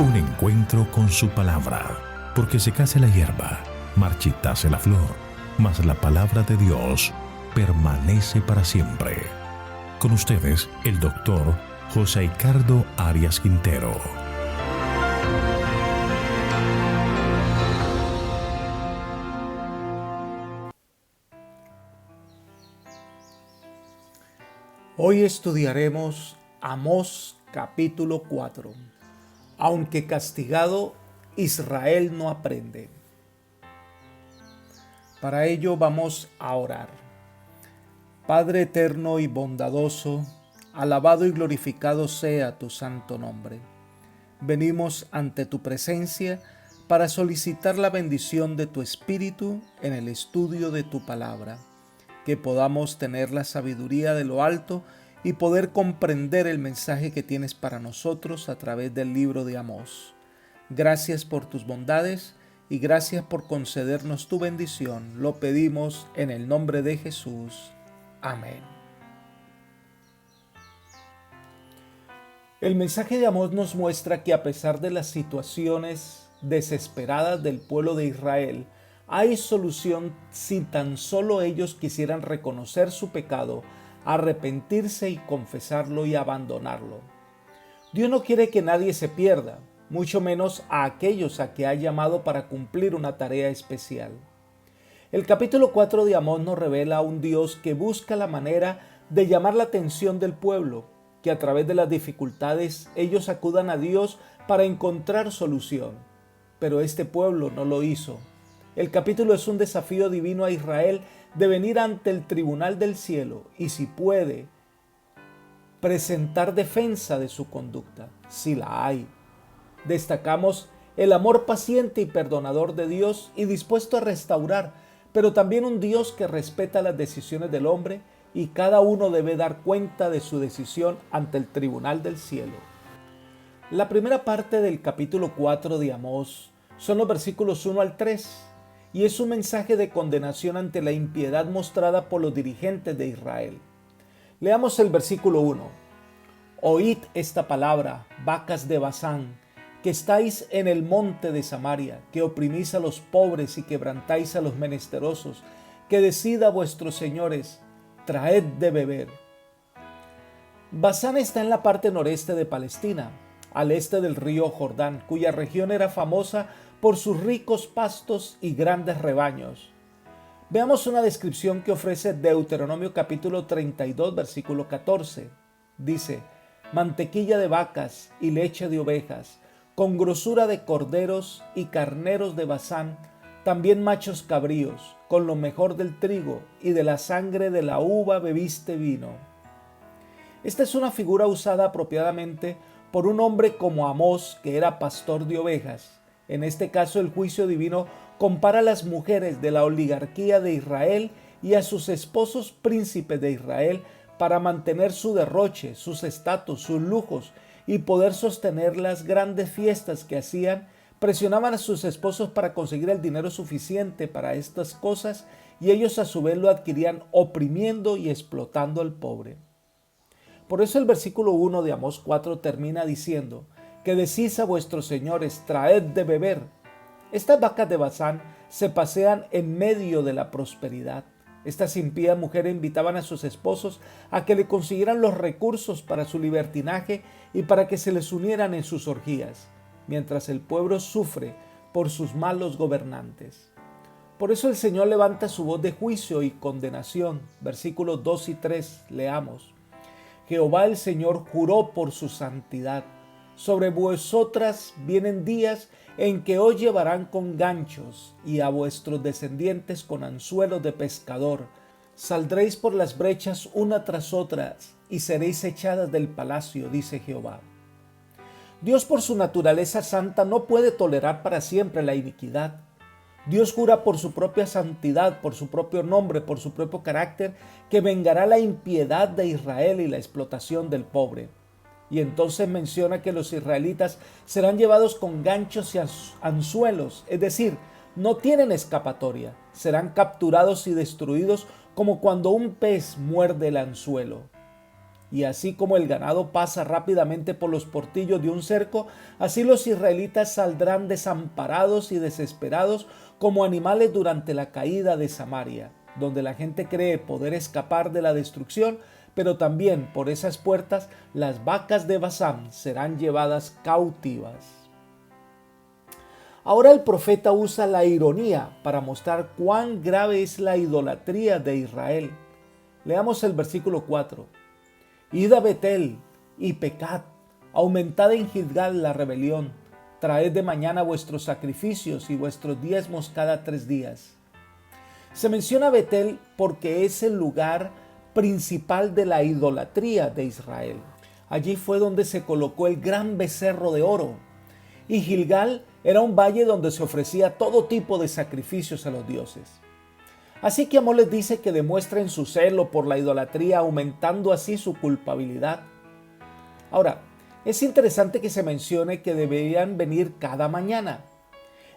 Un encuentro con su palabra, porque secase la hierba, marchitase la flor, mas la palabra de Dios permanece para siempre. Con ustedes, el doctor José Ricardo Arias Quintero. Hoy estudiaremos Amós capítulo 4. Aunque castigado, Israel no aprende. Para ello vamos a orar. Padre eterno y bondadoso, alabado y glorificado sea tu santo nombre. Venimos ante tu presencia para solicitar la bendición de tu Espíritu en el estudio de tu palabra, que podamos tener la sabiduría de lo alto y poder comprender el mensaje que tienes para nosotros a través del libro de Amós. Gracias por tus bondades y gracias por concedernos tu bendición. Lo pedimos en el nombre de Jesús. Amén. El mensaje de Amós nos muestra que a pesar de las situaciones desesperadas del pueblo de Israel, hay solución si tan solo ellos quisieran reconocer su pecado, arrepentirse y confesarlo y abandonarlo. Dios no quiere que nadie se pierda, mucho menos a aquellos a que ha llamado para cumplir una tarea especial. El capítulo 4 de Amós nos revela a un Dios que busca la manera de llamar la atención del pueblo, que a través de las dificultades ellos acudan a Dios para encontrar solución. Pero este pueblo no lo hizo. El capítulo es un desafío divino a Israel de venir ante el tribunal del cielo y, si puede, presentar defensa de su conducta, si la hay. Destacamos el amor paciente y perdonador de Dios y dispuesto a restaurar, pero también un Dios que respeta las decisiones del hombre y cada uno debe dar cuenta de su decisión ante el tribunal del cielo. La primera parte del capítulo 4 de Amós son los versículos 1 al 3 y es un mensaje de condenación ante la impiedad mostrada por los dirigentes de Israel. Leamos el versículo 1. Oíd esta palabra, vacas de Basán, que estáis en el monte de Samaria, que oprimís a los pobres y quebrantáis a los menesterosos, que decid a vuestros señores, traed de beber. Basán está en la parte noreste de Palestina, al este del río Jordán, cuya región era famosa por sus ricos pastos y grandes rebaños. Veamos una descripción que ofrece Deuteronomio capítulo 32, versículo 14. Dice, mantequilla de vacas y leche de ovejas, con grosura de corderos y carneros de Basán, también machos cabríos, con lo mejor del trigo y de la sangre de la uva bebiste vino. Esta es una figura usada apropiadamente por un hombre como Amós, que era pastor de ovejas. En este caso, el juicio divino compara a las mujeres de la oligarquía de Israel y a sus esposos príncipes de Israel para mantener su derroche, sus estatus, sus lujos y poder sostener las grandes fiestas que hacían. Presionaban a sus esposos para conseguir el dinero suficiente para estas cosas y ellos a su vez lo adquirían oprimiendo y explotando al pobre. Por eso el versículo 1 de Amós 4 termina diciendo que decís a vuestros señores, traed de beber. Estas vacas de Basán se pasean en medio de la prosperidad. Estas impías mujeres invitaban a sus esposos a que le consiguieran los recursos para su libertinaje y para que se les unieran en sus orgías, mientras el pueblo sufre por sus malos gobernantes. Por eso el Señor levanta su voz de juicio y condenación. Versículos 2 y 3, leamos. Jehová el Señor juró por su santidad. Sobre vosotras vienen días en que os llevarán con ganchos y a vuestros descendientes con anzuelos de pescador. Saldréis por las brechas una tras otra y seréis echadas del palacio, dice Jehová. Dios, por su naturaleza santa, no puede tolerar para siempre la iniquidad. Dios jura por su propia santidad, por su propio nombre, por su propio carácter, que vengará la impiedad de Israel y la explotación del pobre. Y entonces menciona que los israelitas serán llevados con ganchos y anzuelos, es decir, no tienen escapatoria, serán capturados y destruidos como cuando un pez muerde el anzuelo. Y así como el ganado pasa rápidamente por los portillos de un cerco, así los israelitas saldrán desamparados y desesperados como animales durante la caída de Samaria, donde la gente cree poder escapar de la destrucción, pero también por esas puertas las vacas de Basán serán llevadas cautivas. Ahora el profeta usa la ironía para mostrar cuán grave es la idolatría de Israel. Leamos el versículo 4. Id a Betel y pecad, aumentad en Gilgal la rebelión, traed de mañana vuestros sacrificios y vuestros diezmos cada 3 días. Se menciona Betel porque es el lugar principal de la idolatría de Israel. Allí fue donde se colocó el gran becerro de oro. Y Gilgal era un valle donde se ofrecía todo tipo de sacrificios a los dioses. Así que Amós les dice que demuestren su celo por la idolatría, aumentando así su culpabilidad. Ahora, es interesante que se mencione que deberían venir cada mañana.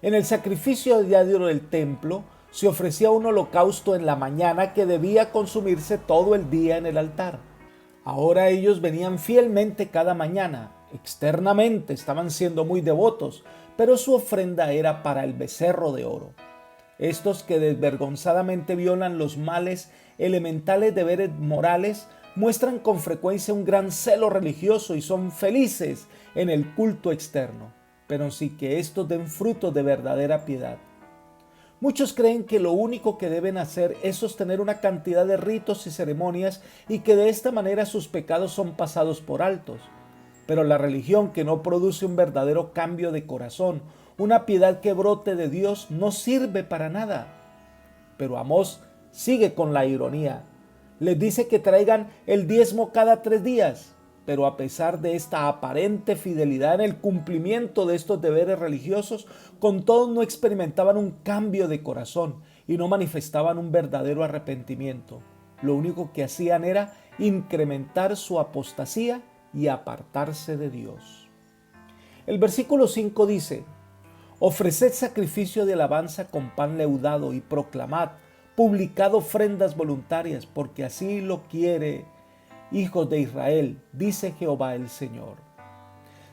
En el sacrificio diario del templo se ofrecía un holocausto en la mañana que debía consumirse todo el día en el altar. Ahora ellos venían fielmente cada mañana. Externamente estaban siendo muy devotos, pero su ofrenda era para el becerro de oro. Estos que desvergonzadamente violan los males elementales deberes morales muestran con frecuencia un gran celo religioso y son felices en el culto externo, pero sí que estos den frutos de verdadera piedad. Muchos creen que lo único que deben hacer es sostener una cantidad de ritos y ceremonias y que de esta manera sus pecados son pasados por altos. Pero la religión que no produce un verdadero cambio de corazón, una piedad que brote de Dios, no sirve para nada. Pero Amós sigue con la ironía. Les dice que traigan el diezmo cada 3 días, pero a pesar de esta aparente fidelidad en el cumplimiento de estos deberes religiosos, con todo no experimentaban un cambio de corazón y no manifestaban un verdadero arrepentimiento. Lo único que hacían era incrementar su apostasía y apartarse de Dios. El versículo 5 dice: ofreced sacrificio de alabanza con pan leudado y proclamad, publicad ofrendas voluntarias, porque así lo quiere, hijos de Israel, dice Jehová el Señor.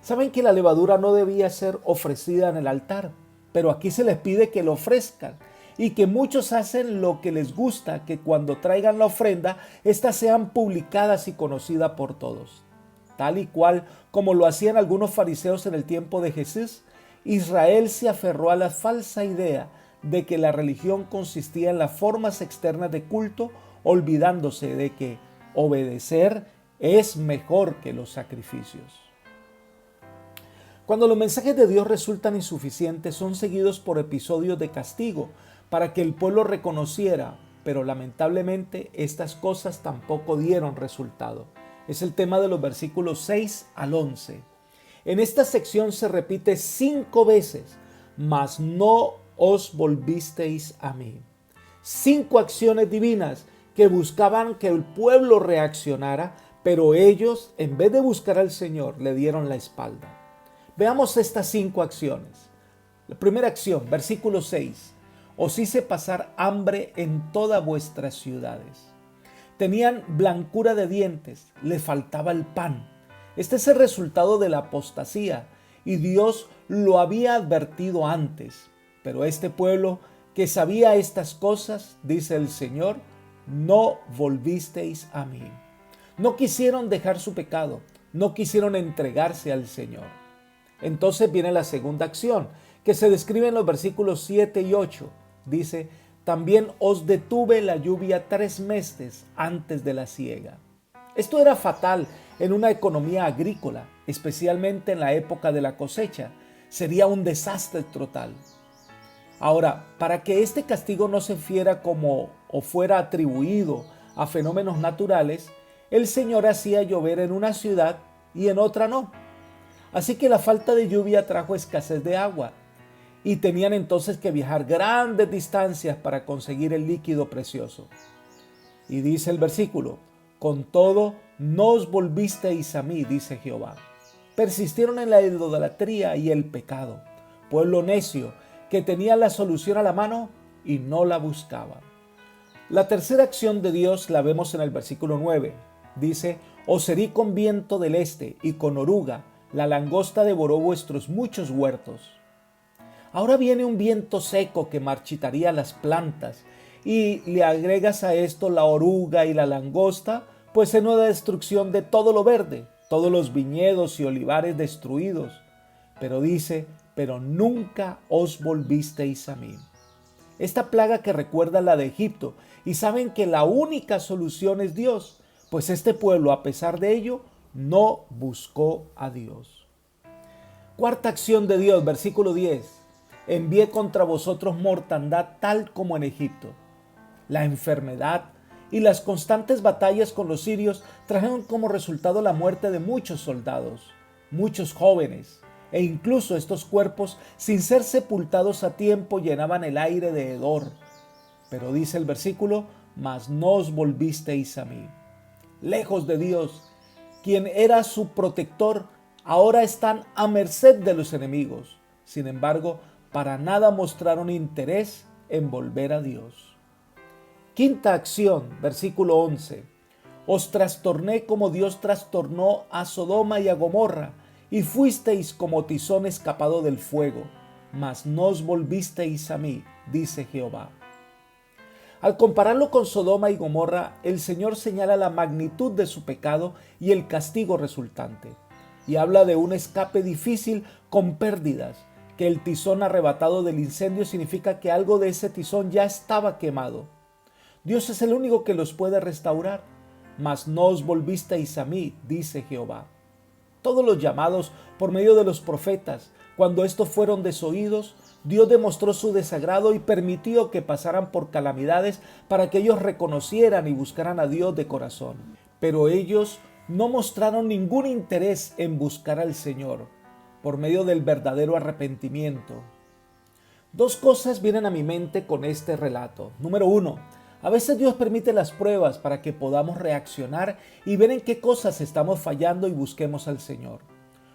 Saben que la levadura no debía ser ofrecida en el altar, pero aquí se les pide que lo ofrezcan y que muchos hacen lo que les gusta, que cuando traigan la ofrenda, éstas sean publicadas y conocidas por todos. Tal y cual como lo hacían algunos fariseos en el tiempo de Jesús, Israel se aferró a la falsa idea de que la religión consistía en las formas externas de culto, olvidándose de que obedecer es mejor que los sacrificios. Cuando los mensajes de Dios resultan insuficientes, son seguidos por episodios de castigo para que el pueblo reconociera, pero lamentablemente estas cosas tampoco dieron resultado. Es el tema de los versículos 6 al 11. En esta sección se repite 5 veces, mas no os volvisteis a mí. 5 acciones divinas que buscaban que el pueblo reaccionara, pero ellos, en vez de buscar al Señor, le dieron la espalda. Veamos estas 5 acciones. La primera acción, versículo 6. Os hice pasar hambre en todas vuestras ciudades. Tenían blancura de dientes, les faltaba el pan. Este es el resultado de la apostasía y Dios lo había advertido antes. Pero este pueblo que sabía estas cosas, dice el Señor, no volvisteis a mí. No quisieron dejar su pecado, no quisieron entregarse al Señor. Entonces viene la segunda acción, que se describe en los versículos 7 y 8. Dice: también os detuve la lluvia 3 meses antes de la siega. Esto era fatal en una economía agrícola, especialmente en la época de la cosecha. Sería un desastre total. Ahora, para que este castigo no se fiera como o fuera atribuido a fenómenos naturales, el Señor hacía llover en una ciudad y en otra no. Así que la falta de lluvia trajo escasez de agua y tenían entonces que viajar grandes distancias para conseguir el líquido precioso. Y dice el versículo: con todo no os volvisteis a mí, dice Jehová. Persistieron en la idolatría y el pecado, pueblo necio que tenía la solución a la mano y no la buscaba. La tercera acción de Dios la vemos en el versículo 9. Dice: Os herí con viento del este y con oruga, la langosta devoró vuestros muchos huertos. Ahora viene un viento seco que marchitaría las plantas, y le agregas a esto la oruga y la langosta, pues en una destrucción de todo lo verde, todos los viñedos y olivares destruidos. Pero dice, pero nunca os volvisteis a mí. Esta plaga que recuerda la de Egipto, y saben que la única solución es Dios, pues este pueblo, a pesar de ello, no buscó a Dios. Cuarta acción de Dios, versículo 10. Envié contra vosotros mortandad tal como en Egipto. La enfermedad y las constantes batallas con los sirios trajeron como resultado la muerte de muchos soldados, muchos jóvenes, e incluso estos cuerpos, sin ser sepultados a tiempo, llenaban el aire de hedor. Pero dice el versículo, mas no os volvisteis a mí. Lejos de Dios, quien era su protector, ahora están a merced de los enemigos. Sin embargo, para nada mostraron interés en volver a Dios. Quinta acción, versículo 11. Os trastorné como Dios trastornó a Sodoma y a Gomorra, y fuisteis como tizón escapado del fuego, mas no os volvisteis a mí, dice Jehová. Al compararlo con Sodoma y Gomorra, el Señor señala la magnitud de su pecado y el castigo resultante, y habla de un escape difícil con pérdidas, que el tizón arrebatado del incendio significa que algo de ese tizón ya estaba quemado. Dios es el único que los puede restaurar, mas no os volvisteis a mí, dice Jehová. Todos los llamados por medio de los profetas, cuando estos fueron desoídos, Dios demostró su desagrado y permitió que pasaran por calamidades para que ellos reconocieran y buscaran a Dios de corazón. Pero ellos no mostraron ningún interés en buscar al Señor por medio del verdadero arrepentimiento. Dos cosas vienen a mi mente con este relato. Número 1. A veces Dios permite las pruebas para que podamos reaccionar y ver en qué cosas estamos fallando y busquemos al Señor.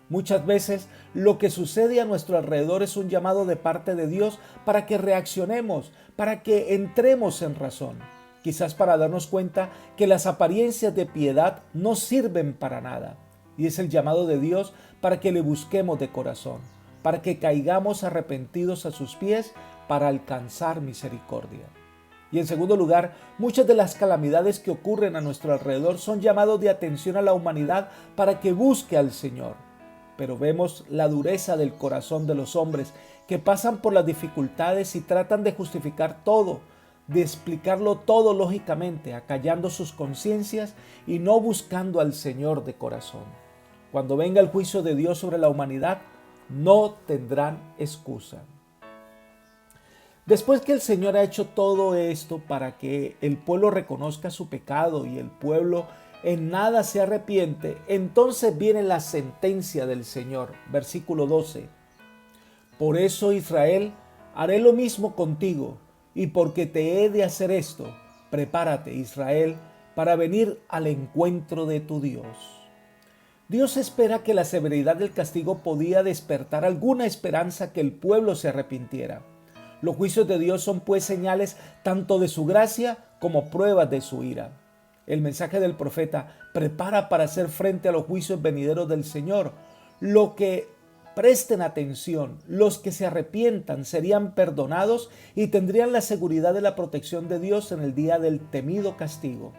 Muchas veces lo que sucede a nuestro alrededor es un llamado de parte de Dios para que reaccionemos, para que entremos en razón. Quizás para darnos cuenta que las apariencias de piedad no sirven para nada. Y es el llamado de Dios para que le busquemos de corazón, para que caigamos arrepentidos a sus pies para alcanzar misericordia. Y en segundo lugar, muchas de las calamidades que ocurren a nuestro alrededor son llamados de atención a la humanidad para que busque al Señor. Pero vemos la dureza del corazón de los hombres que pasan por las dificultades y tratan de justificar todo, de explicarlo todo lógicamente, acallando sus conciencias y no buscando al Señor de corazón. Cuando venga el juicio de Dios sobre la humanidad, no tendrán excusa. Después que el Señor ha hecho todo esto para que el pueblo reconozca su pecado y el pueblo en nada se arrepiente, entonces viene la sentencia del Señor. Versículo 12. Por eso, Israel, haré lo mismo contigo, y porque te he de hacer esto, prepárate, Israel, para venir al encuentro de tu Dios. Dios espera que la severidad del castigo podía despertar alguna esperanza que el pueblo se arrepintiera. Los juicios de Dios son pues señales tanto de su gracia como pruebas de su ira. El mensaje del profeta prepara para hacer frente a los juicios venideros del Señor. Lo que presten atención, los que se arrepientan serían perdonados y tendrían la seguridad de la protección de Dios en el día del temido castigo.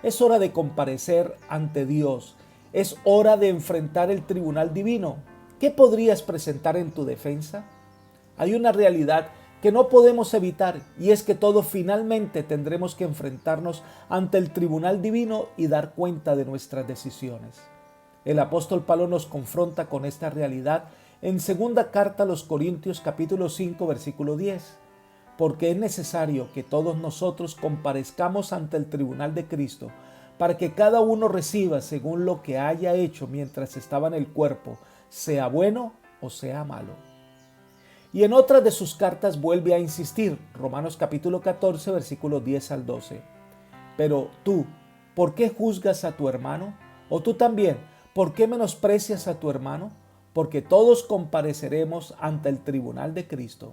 Es hora de comparecer ante Dios. Es hora de enfrentar el tribunal divino. ¿Qué podrías presentar en tu defensa? Hay una realidad que no podemos evitar y es que todos finalmente tendremos que enfrentarnos ante el tribunal divino y dar cuenta de nuestras decisiones. El apóstol Pablo nos confronta con esta realidad en segunda carta a los Corintios capítulo 5 versículo 10. Porque es necesario que todos nosotros comparezcamos ante el tribunal de Cristo para que cada uno reciba según lo que haya hecho mientras estaba en el cuerpo, sea bueno o sea malo. Y en otra de sus cartas vuelve a insistir, Romanos capítulo 14, versículos 10 al 12. Pero tú, ¿por qué juzgas a tu hermano? O tú también, ¿por qué menosprecias a tu hermano? Porque todos compareceremos ante el tribunal de Cristo.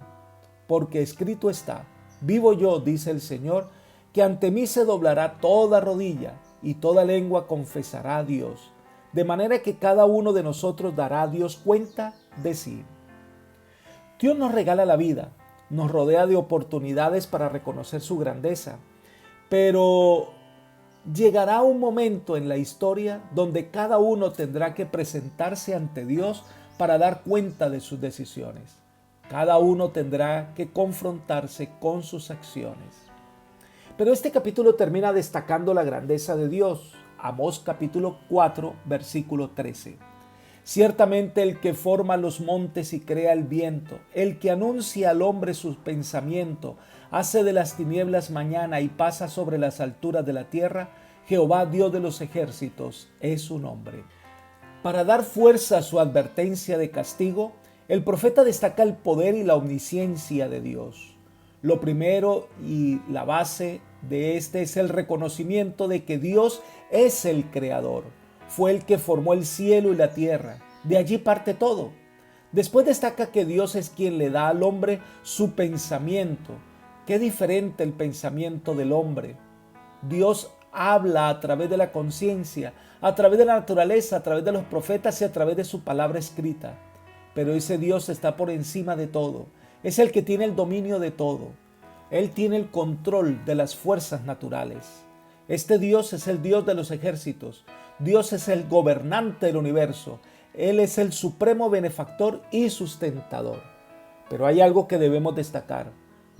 Porque escrito está, vivo yo, dice el Señor, que ante mí se doblará toda rodilla, y toda lengua confesará a Dios, de manera que cada uno de nosotros dará a Dios cuenta de sí. Dios nos regala la vida, nos rodea de oportunidades para reconocer su grandeza, pero llegará un momento en la historia donde cada uno tendrá que presentarse ante Dios para dar cuenta de sus decisiones. Cada uno tendrá que confrontarse con sus acciones. Pero este capítulo termina destacando la grandeza de Dios. Amós capítulo 4, versículo 13. Ciertamente el que forma los montes y crea el viento, el que anuncia al hombre su pensamiento, hace de las tinieblas mañana y pasa sobre las alturas de la tierra, Jehová Dios de los ejércitos es su nombre. Para dar fuerza a su advertencia de castigo, el profeta destaca el poder y la omnisciencia de Dios. Lo primero y la base de este es el reconocimiento de que Dios es el creador. Fue el que formó el cielo y la tierra. De allí parte todo. Después destaca que Dios es quien le da al hombre su pensamiento. Qué diferente el pensamiento del hombre. Dios habla a través de la conciencia, a través de la naturaleza, a través de los profetas y a través de su palabra escrita. Pero ese Dios está por encima de todo. Es el que tiene el dominio de todo. Él tiene el control de las fuerzas naturales. Este Dios es el Dios de los ejércitos. Dios es el gobernante del universo. Él es el supremo benefactor y sustentador. Pero hay algo que debemos destacar.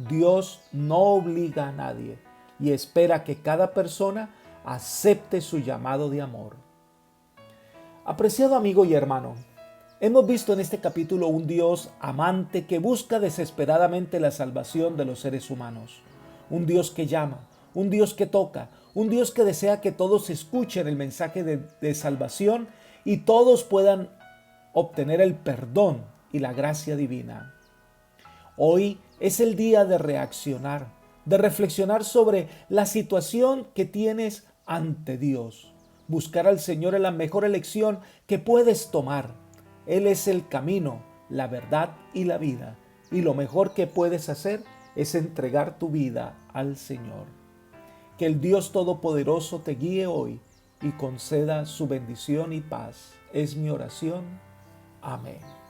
Dios no obliga a nadie y espera que cada persona acepte su llamado de amor. Apreciado amigo y hermano, hemos visto en este capítulo un Dios amante que busca desesperadamente la salvación de los seres humanos. Un Dios que llama, un Dios que toca, un Dios que desea que todos escuchen el mensaje de salvación y todos puedan obtener el perdón y la gracia divina. Hoy es el día de reaccionar, de reflexionar sobre la situación que tienes ante Dios. Buscar al Señor es la mejor elección que puedes tomar. Él es el camino, la verdad y la vida. Y lo mejor que puedes hacer es entregar tu vida al Señor. Que el Dios Todopoderoso te guíe hoy y conceda su bendición y paz. Es mi oración. Amén.